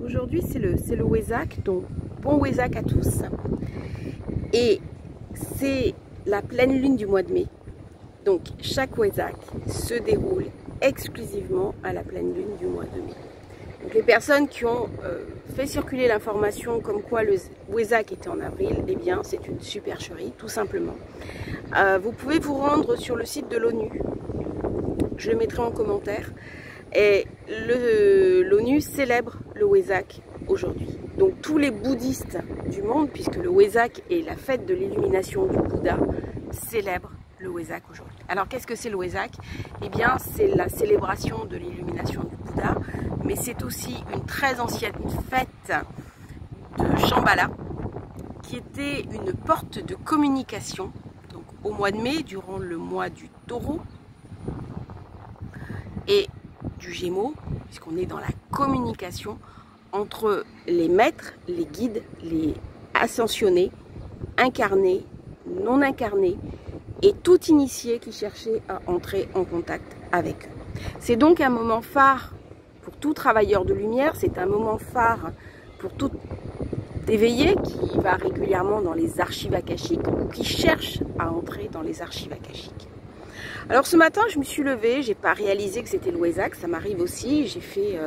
aujourd'hui c'est le Wesak, donc bon Wesak à tous. Et c'est la pleine lune du mois de mai. Donc chaque Wesak se déroule exclusivement à la pleine lune du mois de mai. Donc les personnes qui ont fait circuler l'information comme quoi le Wesak était en avril, eh bien c'est une supercherie, tout simplement. Vous pouvez vous rendre sur le site de l'ONU, je le mettrai en commentaire, et l'ONU célèbre le Wesak aujourd'hui. Donc tous les bouddhistes du monde, puisque le Wesak est la fête de l'illumination du Bouddha, célèbrent le Wesak aujourd'hui. Alors qu'est-ce que c'est le Wesak? Eh bien c'est la célébration de l'illumination du Bouddha, mais c'est aussi une très ancienne fête de Shambhala, qui était une porte de communication, donc au mois de mai, durant le mois du Taureau et du Gémeaux, puisqu'on est dans la communication entre les maîtres, les guides, les ascensionnés, incarnés, non incarnés, et tout initié qui cherchait à entrer en contact avec eux. C'est donc un moment phare pour tout travailleur de lumière, c'est un moment phare pour tout éveillé qui va régulièrement dans les archives akashiques ou qui cherche à entrer dans les archives akashiques. Alors ce matin, je me suis levée, j'ai pas réalisé que c'était le Wesak, ça m'arrive aussi, j'ai fait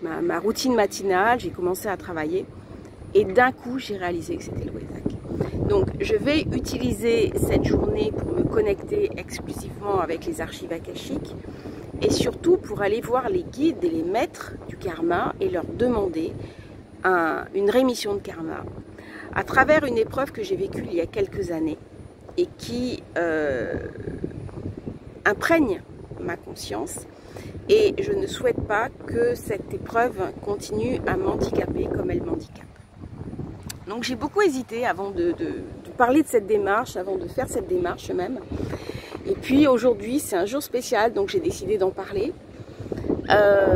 ma routine matinale, j'ai commencé à travailler et d'un coup, j'ai réalisé que c'était le Wesak. Donc je vais utiliser cette journée pour me connecter exclusivement avec les archives akashiques et surtout pour aller voir les guides et les maîtres du karma et leur demander une rémission de karma à travers une épreuve que j'ai vécue il y a quelques années et qui imprègne ma conscience, et je ne souhaite pas que cette épreuve continue à m'handicaper comme elle m'handicape. Donc j'ai beaucoup hésité avant de parler de cette démarche, avant de faire cette démarche même. Et puis aujourd'hui c'est un jour spécial, donc j'ai décidé d'en parler.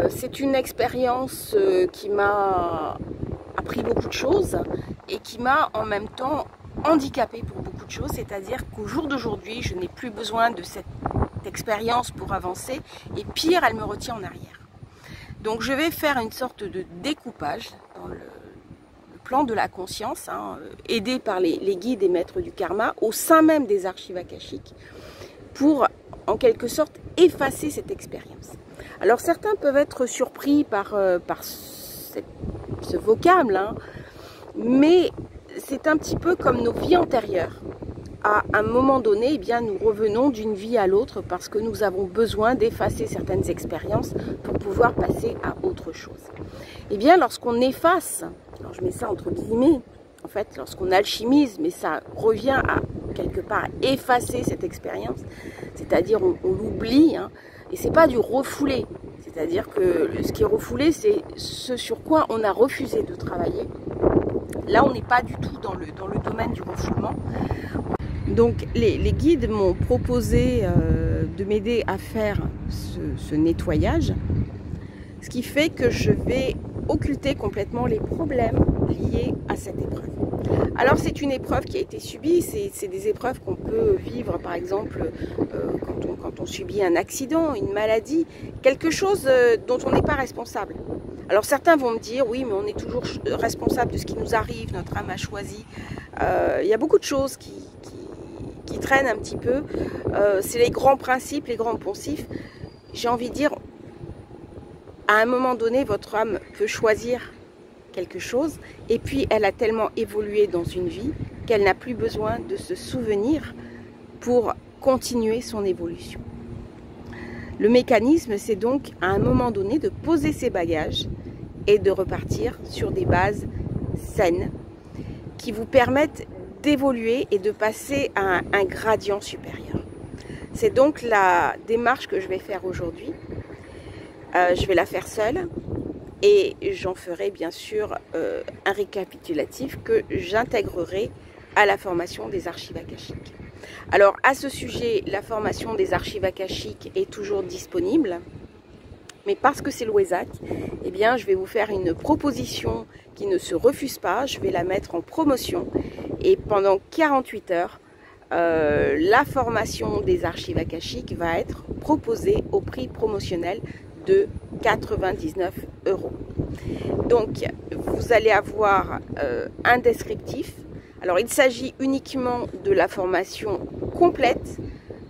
C'est une expérience qui m'a appris beaucoup de choses et qui m'a en même temps handicapée pour beaucoup de choses, c'est-à-dire qu'au jour d'aujourd'hui, je n'ai plus besoin de cette expérience pour avancer et pire, elle me retient en arrière. Donc je vais faire une sorte de découpage dans le plan de la conscience, aidé par les guides et maîtres du karma au sein même des archives akashiques pour en quelque sorte effacer cette expérience. Alors certains peuvent être surpris par ce vocable, mais c'est un petit peu comme nos vies antérieures. À un moment donné, eh bien, nous revenons d'une vie à l'autre parce que nous avons besoin d'effacer certaines expériences pour pouvoir passer à autre chose. Eh bien, lorsqu'on efface, alors je mets ça entre guillemets, en fait, lorsqu'on alchimise, mais ça revient à quelque part effacer cette expérience, c'est-à-dire on l'oublie, et c'est pas du refoulé, c'est-à-dire que ce qui est refoulé, c'est ce sur quoi on a refusé de travailler. Là, on n'est pas du tout dans le domaine du refoulement. Donc les guides m'ont proposé de m'aider à faire ce nettoyage, ce qui fait que je vais occulter complètement les problèmes liés à cette épreuve. Alors c'est une épreuve qui a été subie, c'est des épreuves qu'on peut vivre par exemple quand on subit un accident, une maladie, quelque chose dont on n'est pas responsable. Alors certains vont me dire oui mais on est toujours responsable de ce qui nous arrive, notre âme a choisi. Il y a beaucoup de choses qui traînent un petit peu, c'est les grands principes, les grands poncifs. J'ai envie de dire, à un moment donné, votre âme peut choisir quelque chose et puis elle a tellement évolué dans une vie qu'elle n'a plus besoin de se souvenir pour continuer son évolution. Le mécanisme, c'est donc à un moment donné de poser ses bagages et de repartir sur des bases saines qui vous permettent d'évoluer et de passer à un gradient supérieur. C'est donc la démarche que je vais faire aujourd'hui. Je vais la faire seule et j'en ferai bien sûr un récapitulatif que j'intégrerai à la formation des archives akashiques. Alors à ce sujet, la formation des archives akashiques est toujours disponible, mais parce que c'est le Wesak, eh bien je vais vous faire une proposition qui ne se refuse pas, je vais la mettre en promotion et pendant 48 heures, la formation des archives akashiques va être proposée au prix promotionnel de 99 €. Donc vous allez avoir un descriptif. Alors il s'agit uniquement de la formation complète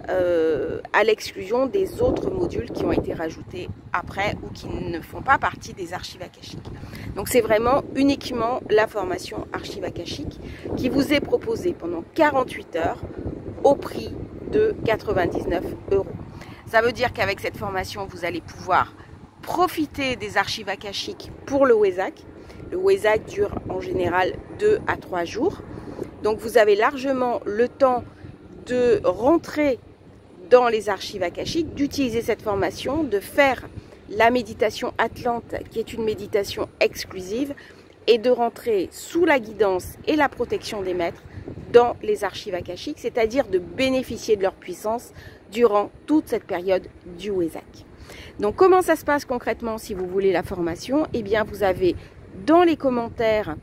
à l'exclusion des autres modules qui ont été rajoutés après ou qui ne font pas partie des archives akashiques. Donc c'est vraiment uniquement la formation archive akashique qui vous est proposée pendant 48 heures au prix de 99 €. Ça veut dire qu'avec cette formation, vous allez pouvoir profiter des archives akashiques pour le WESAC. Le WESAC dure en général 2 à 3 jours. Donc vous avez largement le temps de rentrer dans les archives akashiques, d'utiliser cette formation, de faire la méditation Atlante, qui est une méditation exclusive, et de rentrer sous la guidance et la protection des maîtres dans les archives akashiques, c'est-à-dire de bénéficier de leur puissance durant toute cette période du WESAC. Donc comment ça se passe concrètement si vous voulez la formation? Eh bien vous avez dans les commentaires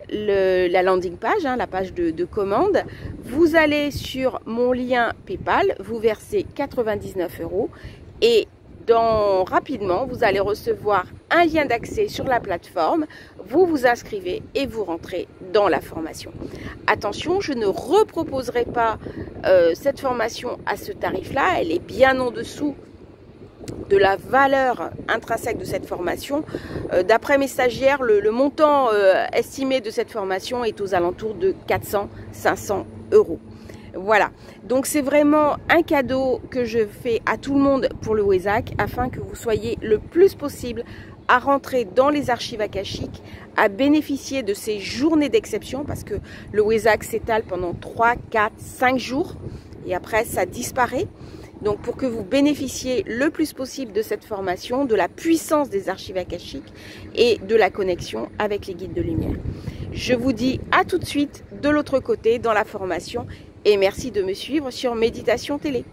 la landing page, la page de commande. Vous allez sur mon lien PayPal, vous versez 99 € et rapidement vous allez recevoir un lien d'accès sur la plateforme, vous vous inscrivez et vous rentrez dans la formation. Attention, je ne reproposerai pas cette formation à ce tarif-là, elle est bien en dessous de la valeur intrinsèque de cette formation. D'après mes stagiaires, le montant estimé de cette formation est aux alentours de 400-500 €. Voilà, donc c'est vraiment un cadeau que je fais à tout le monde pour le WESAC afin que vous soyez le plus possible à rentrer dans les archives akashiques, à bénéficier de ces journées d'exception parce que le WESAC s'étale pendant 3, 4, 5 jours et après ça disparaît. Donc pour que vous bénéficiez le plus possible de cette formation, de la puissance des archives akashiques et de la connexion avec les guides de lumière. Je vous dis à tout de suite de l'autre côté dans la formation et merci de me suivre sur Méditation Télé.